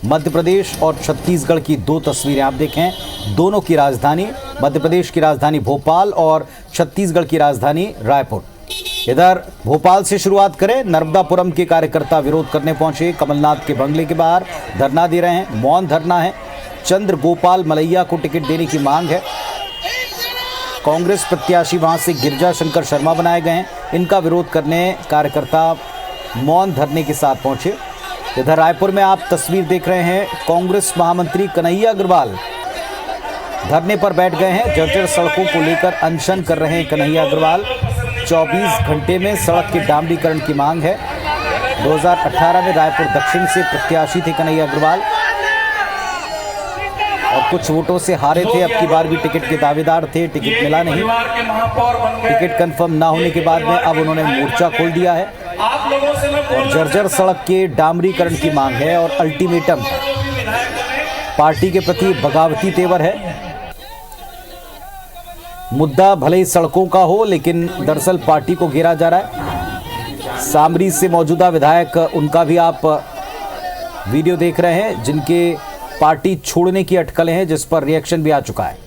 मध्य प्रदेश और छत्तीसगढ़ की दो तस्वीरें आप देखें। दोनों की राजधानी, मध्य प्रदेश की राजधानी भोपाल और छत्तीसगढ़ की राजधानी रायपुर। इधर भोपाल से शुरुआत करें। नर्मदापुरम के कार्यकर्ता विरोध करने पहुंचे। कमलनाथ के बंगले के बाहर धरना दे रहे हैं। मौन धरना है। चंद्र गोपाल मलैया को टिकट देने की मांग है। कांग्रेस प्रत्याशी वहां से गिरिजा शंकर शर्मा बनाए गए हैं। इनका विरोध करने कार्यकर्ता मौन धरने के साथ पहुंचे। इधर रायपुर में आप तस्वीर देख रहे हैं। कांग्रेस महामंत्री कन्हैया अग्रवाल धरने पर बैठ गए हैं। जर्जर सड़कों को लेकर अनशन कर रहे हैं कन्हैया अग्रवाल। 24 घंटे में सड़क के डामरीकरण की मांग है। 2018 में रायपुर दक्षिण से प्रत्याशी थे कन्हैया अग्रवाल और कुछ वोटों से हारे थे। अब की बार भी टिकट के दावेदार थे, टिकट मिला नहीं। टिकट कंफर्म ना होने के बाद में अब उन्होंने मोर्चा खोल दिया है और जर्जर सड़क के डामरीकरण की मांग है और अल्टीमेटम पार्टी के प्रति बगावती तेवर है। मुद्दा भले ही सड़कों का हो, लेकिन दरअसल पार्टी को घेरा जा रहा है। सामरी से मौजूदा विधायक, उनका भी आप वीडियो देख रहे हैं, जिनके पार्टी छोड़ने की अटकलें हैं, जिस पर रिएक्शन भी आ चुका है।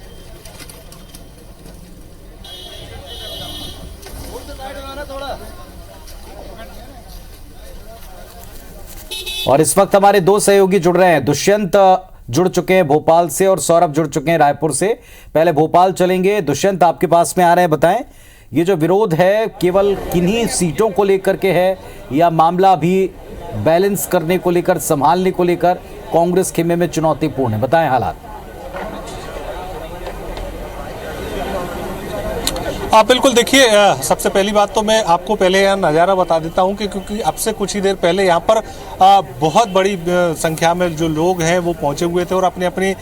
और इस वक्त हमारे दो सहयोगी जुड़ रहे हैं। दुष्यंत जुड़ चुके हैं भोपाल से और सौरभ जुड़ चुके हैं रायपुर से। पहले भोपाल चलेंगे। दुष्यंत आपके पास में आ रहे हैं, बताएं ये जो विरोध है केवल किन्हीं सीटों को लेकर के है या मामला भी बैलेंस करने को लेकर, संभालने को लेकर कांग्रेस खेमे में चुनौतीपूर्ण है? बताएं हालात। आप बिल्कुल देखिए, सबसे पहली बात तो मैं आपको पहले यहाँ नज़ारा बता देता हूँ कि क्योंकि अब से कुछ ही देर पहले यहाँ पर बहुत बड़ी संख्या में जो लोग हैं वो पहुँचे हुए थे और अपने अपने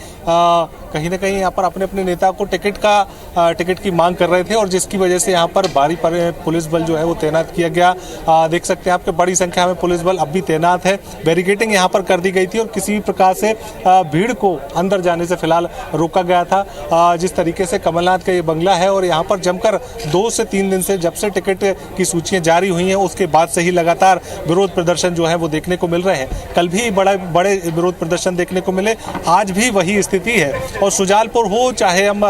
कहीं ना कहीं यहाँ पर अपने अपने नेता को टिकट की मांग कर रहे थे और जिसकी वजह से यहाँ पर भारी पुलिस बल जो है वो तैनात किया गया। देख सकते हैं आपके बड़ी संख्या में पुलिस बल अब भी तैनात है। बैरिकेडिंग यहाँ पर कर दी गई थी और किसी भी प्रकार से भीड़ को अंदर जाने से फिलहाल रोका गया था। जिस तरीके से कमलनाथ का ये बंगला है और यहाँ पर जमकर 2 से 3 दिन से जब से टिकट की सूचियां जारी हुई हैं उसके बाद से ही लगातार विरोध प्रदर्शन जो है वो देखने को मिल रहे हैं। कल भी बड़े विरोध प्रदर्शन देखने को मिले, आज भी वही स्थिति है। और सुजालपुर हो, चाहे हम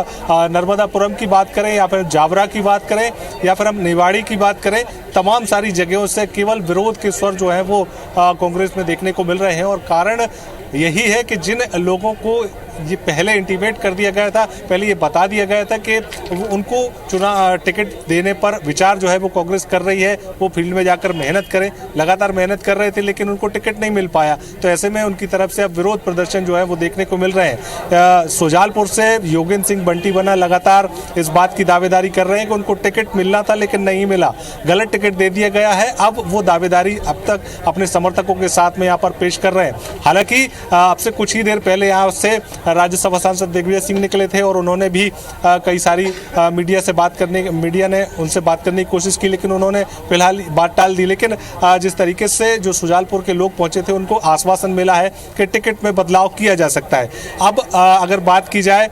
नर्मदापुरम की बात करें या फिर जावरा की बात करें या फिर हम निवाड़ी की बात करें, तमाम सारी जगहों से केवल विरोध के स्वर जो है वो कांग्रेस में देखने को मिल रहे हैं। और कारण यही है कि जिन लोगों को ये पहले इंटीमेट कर दिया गया था, पहले ये बता दिया गया था कि उनको टिकट देने पर विचार जो है वो कांग्रेस कर रही है, वो फील्ड में जाकर मेहनत करें, लगातार मेहनत कर रहे थे लेकिन उनको टिकट नहीं मिल पाया। तो ऐसे में उनकी तरफ से अब विरोध प्रदर्शन जो है वो देखने को मिल रहे हैं। सुजालपुर से योगेंद्र सिंह बंटी बना लगातार इस बात की दावेदारी कर रहे हैं कि उनको टिकट मिलना था लेकिन नहीं मिला, गलत टिकट दे दिया गया है। अब वो दावेदारी अब तक अपने समर्थकों के साथ में यहाँ पर पेश कर रहे हैं। हालांकि अब से कुछ ही देर पहले यहाँ से राज्यसभा सांसद दिग्विजय सिंह निकले थे और उन्होंने भी कई सारी मीडिया ने उनसे बात करने की कोशिश की, लेकिन उन्होंने फिलहाल बात टाल दी। लेकिन जिस तरीके से जो सुजालपुर के लोग पहुंचे थे उनको आश्वासन मिला है कि टिकट में बदलाव किया जा सकता है। अब अगर बात की जाए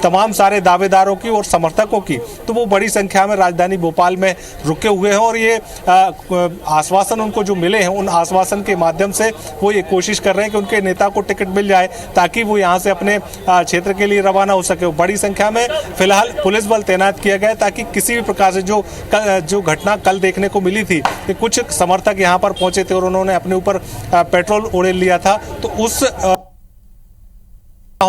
तमाम सारे दावेदारों की और समर्थकों की, तो वो बड़ी संख्या में राजधानी भोपाल में रुके हुए हैं और ये आश्वासन उनको जो मिले हैं उन आश्वासन के माध्यम से वो ये कोशिश कर रहे हैं कि उनके नेता को टिकट मिल जाए ताकि वो यहाँ से अपने क्षेत्र के लिए रवाना हो सके। बड़ी संख्या में फिलहाल पुलिस बल तैनात किया गया है ताकि किसी भी प्रकार से जो घटना कल देखने को मिली थी कि कुछ समर्थक यहाँ पर पहुंचे थे और उन्होंने अपने ऊपर पेट्रोल उड़ेल लिया था, तो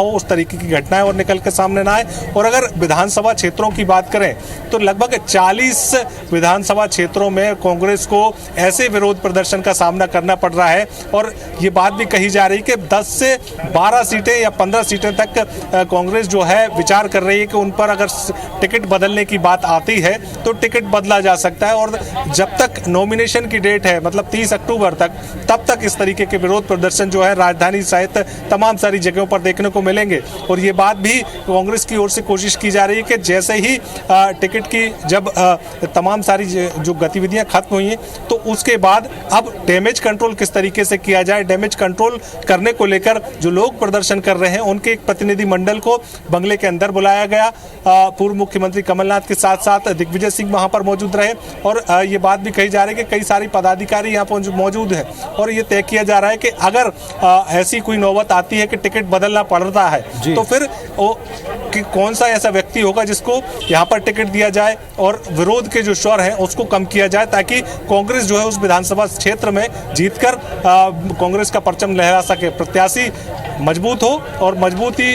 उस तरीके की घटनाएं और निकल के सामने ना आए। और अगर विधानसभा क्षेत्रों की बात करें तो लगभग 40 विधानसभा क्षेत्रों में कांग्रेस को ऐसे विरोध प्रदर्शन का सामना करना पड़ रहा है और ये बात भी कही जा रही है कि 10 से 12 सीटें या 15 सीटें तक कांग्रेस जो है विचार कर रही है कि उन पर अगर टिकट बदलने की बात आती है तो टिकट बदला जा सकता है। और जब तक नॉमिनेशन की डेट है, मतलब 30 अक्टूबर तक, तब तक इस तरीके के विरोध प्रदर्शन जो है राजधानी सहित तमाम सारी जगहों पर देखने को को मिलेंगे। और ये बात भी कांग्रेस की ओर से कोशिश की जा रही है कि जैसे ही टिकट की जब तमाम सारी जो गतिविधियां खत्म हुई हैं तो उसके बाद अब डैमेज कंट्रोल किस तरीके से किया जाए, डैमेज कंट्रोल करने को लेकर जो लोग प्रदर्शन कर रहे हैं उनके एक प्रतिनिधि मंडल को बंगले के अंदर बुलाया गया। पूर्व मुख्यमंत्री कमलनाथ के साथ साथ दिग्विजय सिंह वहां पर मौजूद रहे और ये बात भी कही जा रही है कि कई सारी पदाधिकारी यहाँ पर मौजूद है और ये तय किया जा रहा है कि अगर ऐसी कोई नौबत आती है कि टिकट बदलना पड़ता है तो फिर कि कौन सा ऐसा व्यक्ति होगा जिसको यहाँ पर टिकट दिया जाए और विरोध के जो स्वर हैं उसको कम किया जाए, ताकि कांग्रेस जो है उस विधानसभा क्षेत्र में जीतकर कांग्रेस का परचम लहरा सके, प्रत्याशी मजबूत हो और मजबूती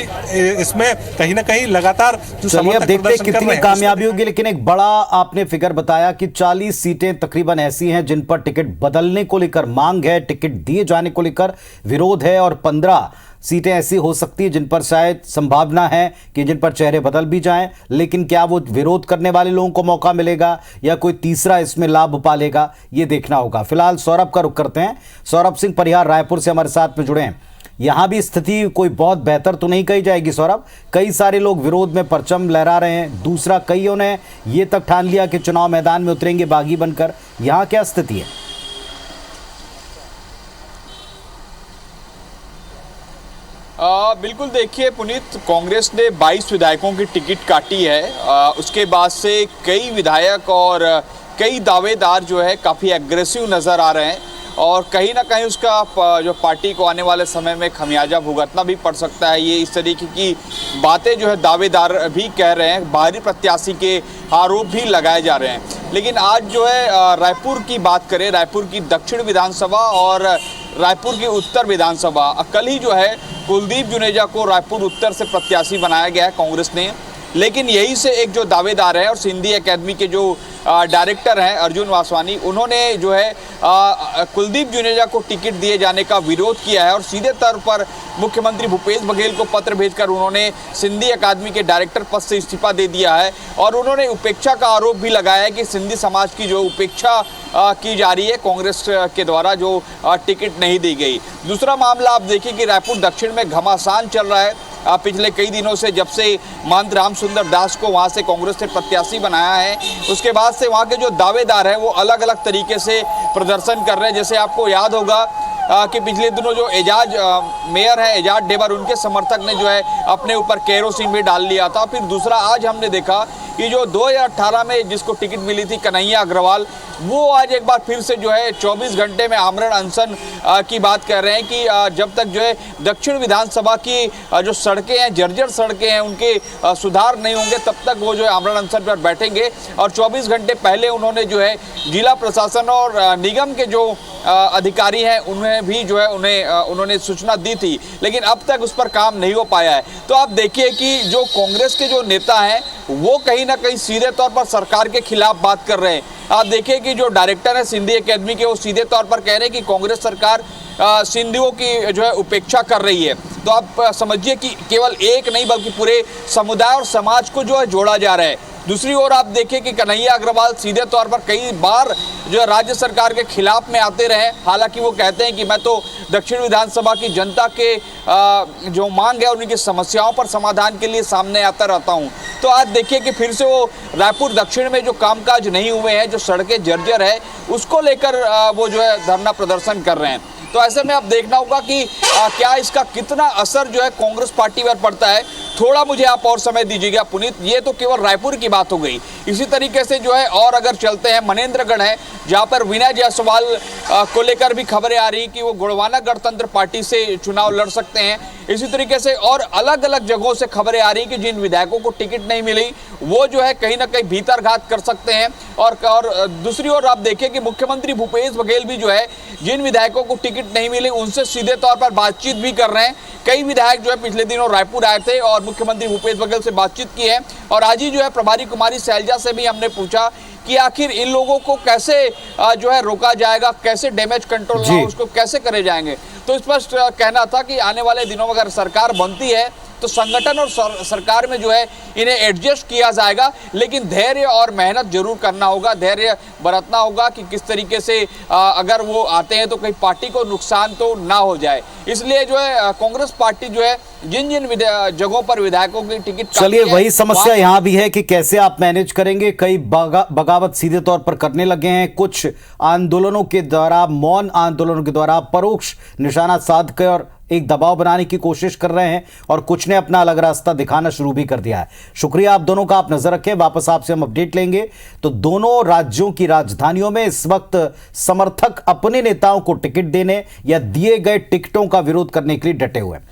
इसमें कहीं ना कहीं लगातार जो समर्थक देखते हैं प्रदर्शन कर कितनी रहे हैं कामयाबी होगी। लेकिन एक बड़ा आपने फिगर बताया कि 40 सीटें तकरीबन ऐसी हैं जिन पर टिकट बदलने को लेकर मांग है, टिकट दिए जाने को लेकर विरोध है और 15 सीटें ऐसी हो सकती है जिन पर शायद संभावना है कि जिन पर चेहरे बदल भी जाएं। लेकिन क्या वो विरोध करने वाले लोगों को मौका मिलेगा या कोई तीसरा इसमें लाभ पालेगा, ये देखना होगा। फिलहाल सौरभ का रुख करते हैं। सौरभ सिंह परिहार रायपुर से हमारे साथ में जुड़े हैं। यहां भी स्थिति कोई बहुत बेहतर तो नहीं कही जाएगी सौरभ, कई सारे लोग विरोध में परचम लहरा रहे हैं, दूसरा कईयों ने ये तक ठान लिया कि चुनाव मैदान में उतरेंगे बागी बनकर। यहां क्या स्थिति है? बिल्कुल, देखिए पुनीत, कांग्रेस ने 22 विधायकों की टिकट काटी है। उसके बाद से कई विधायक और कई दावेदार जो है काफ़ी एग्रेसिव नज़र आ रहे हैं और कहीं ना कहीं उसका जो पार्टी को आने वाले समय में खमियाजा भुगतना भी पड़ सकता है। ये इस तरीके की बातें जो है दावेदार भी कह रहे हैं, बाहरी प्रत्याशी के आरोप भी लगाए जा रहे हैं। लेकिन आज जो है रायपुर की बात करें, रायपुर की दक्षिण विधानसभा और रायपुर की उत्तर विधानसभा, कल ही जो है कुलदीप जुनेजा को रायपुर उत्तर से प्रत्याशी बनाया गया है कांग्रेस ने। लेकिन यही से एक जो दावेदार है और सिंधी एकेडमी के जो डायरेक्टर हैं अर्जुन वासवानी, उन्होंने जो है कुलदीप जुनेजा को टिकट दिए जाने का विरोध किया है और सीधे तौर पर मुख्यमंत्री भूपेश बघेल को पत्र भेजकर उन्होंने सिंधी अकादमी के डायरेक्टर पद से इस्तीफा दे दिया है और उन्होंने उपेक्षा का आरोप भी लगाया है कि सिंधी समाज की जो उपेक्षा की जा रही है कांग्रेस के द्वारा, जो टिकट नहीं दी गई। दूसरा मामला आप देखिए कि रायपुर दक्षिण में घमासान चल रहा है पिछले कई दिनों से, जब से महंत राम सुंदर दास को वहां से कांग्रेस ने प्रत्याशी बनाया है। उसके बाद से वहां के जो दावेदार हैं वो अलग अलग तरीके से प्रदर्शन कर रहे हैं। जैसे आपको याद होगा कि पिछले दिनों जो एजाज मेयर है एजाज डेबर, उनके समर्थक ने जो है अपने ऊपर केरोसिन भी डाल लिया था। फिर दूसरा आज हमने देखा कि जो 2018 में जिसको टिकट मिली थी कन्हैया अग्रवाल, वो आज एक बार फिर से जो है 24 घंटे में आमरण अनशन की बात कर रहे हैं कि जब तक जो है दक्षिण विधानसभा की जो सड़कें हैं, जर्जर सड़कें हैं, उनके सुधार नहीं होंगे तब तक वो जो है आमरण अनशन पर बैठेंगे। और 24 घंटे पहले उन्होंने जो है जिला प्रशासन और निगम के जो अधिकारी हैं उन्हें भी जो है उन्होंने सूचना दी थी, लेकिन अब तक उस पर काम नहीं हो पाया है। तो आप देखिए कि जो कांग्रेस के जो नेता हैं वो कहीं ना कहीं सीधे तौर पर सरकार के खिलाफ बात कर रहे हैं। आप देखिए कि जो डायरेक्टर है सिंधी एकेडमी के, वो सीधे तौर पर कह रहे हैं कि कांग्रेस सरकार सिंधियों की जो है उपेक्षा कर रही है। तो आप समझिए कि केवल एक नहीं बल्कि पूरे समुदाय और समाज को जो है जोड़ा जा रहा है। दूसरी ओर आप देखिए कि कन्हैया अग्रवाल सीधे तौर पर कई बार जो है राज्य सरकार के खिलाफ में आते रहे। हालांकि वो कहते हैं कि मैं तो दक्षिण विधानसभा की जनता के जो मांग है उनकी समस्याओं पर समाधान के लिए सामने आता रहता हूं। तो आज देखिए कि फिर से वो रायपुर दक्षिण में जो कामकाज नहीं हुए हैं, जो सड़कें जर्जर है, उसको लेकर वो जो है धरना प्रदर्शन कर रहे हैं। तो ऐसे में अब देखना होगा कि क्या इसका कितना असर जो है कांग्रेस पार्टी पर पड़ता है। थोड़ा मुझे आप और समय दीजिएगा पुनीत, ये तो केवल रायपुर की बात हो गई। इसी तरीके से जो है और अगर चलते हैं मनेंद्रगढ़ है, जहां पर विनय जायसवाल को लेकर भी खबरें आ रही कि वो गोड़वाना गणतंत्र पार्टी से चुनाव लड़ सकते हैं। इसी तरीके से और अलग अलग जगहों से खबरें आ रही कि जिन विधायकों को टिकट नहीं मिली वो जो है कहीं ना कहीं भीतरघात कर सकते हैं। और दूसरी ओर आप देखिए कि मुख्यमंत्री भूपेश बघेल भी जो है जिन विधायकों को टिकट नहीं मिली उनसे सीधे तौर पर बातचीत भी कर रहे हैं। कई विधायक जो है पिछले दिनों रायपुर आए थे और मुख्यमंत्री भूपेश बघेल से बातचीत की है। और आज ही जो है प्रभारी कुमारी शैलजा से भी हमने पूछा कि आखिर इन लोगों को कैसे जो है रोका जाएगा, कैसे डैमेज कंट्रोल ना हो उसको कैसे करे जाएंगे। तो स्पष्ट कहना था कि आने वाले दिनों में अगर सरकार बनती है तो संगठन और सरकार में जो है इन्हें एडजस्ट किया जाएगा, लेकिन धैर्य और मेहनत जरूर करना होगा, धैर्य बरतना होगा कि किस तरीके से अगर वो आते हैं तो कहीं पार्टी को नुकसान तो ना हो जाए। इसलिए जो है कांग्रेस पार्टी जो है जिन जिन जगहों पर विधायकों की टिकट, चलिए वही समस्या यहाँ भी है कि कैसे आप मैनेज करेंगे। कई बगावत सीधे तौर पर करने लगे हैं, कुछ आंदोलनों के द्वारा, मौन आंदोलनों के द्वारा परोक्ष निशाना साध कर एक दबाव बनाने की कोशिश कर रहे हैं, और कुछ ने अपना अलग रास्ता दिखाना शुरू भी कर दिया है। शुक्रिया आप दोनों का, आप नजर रखें, वापस आपसे हम अपडेट लेंगे। तो दोनों राज्यों की राजधानियों में इस वक्त समर्थक अपने नेताओं को टिकट देने या दिए गए टिकटों का विरोध करने के लिए डटे हुए हैं।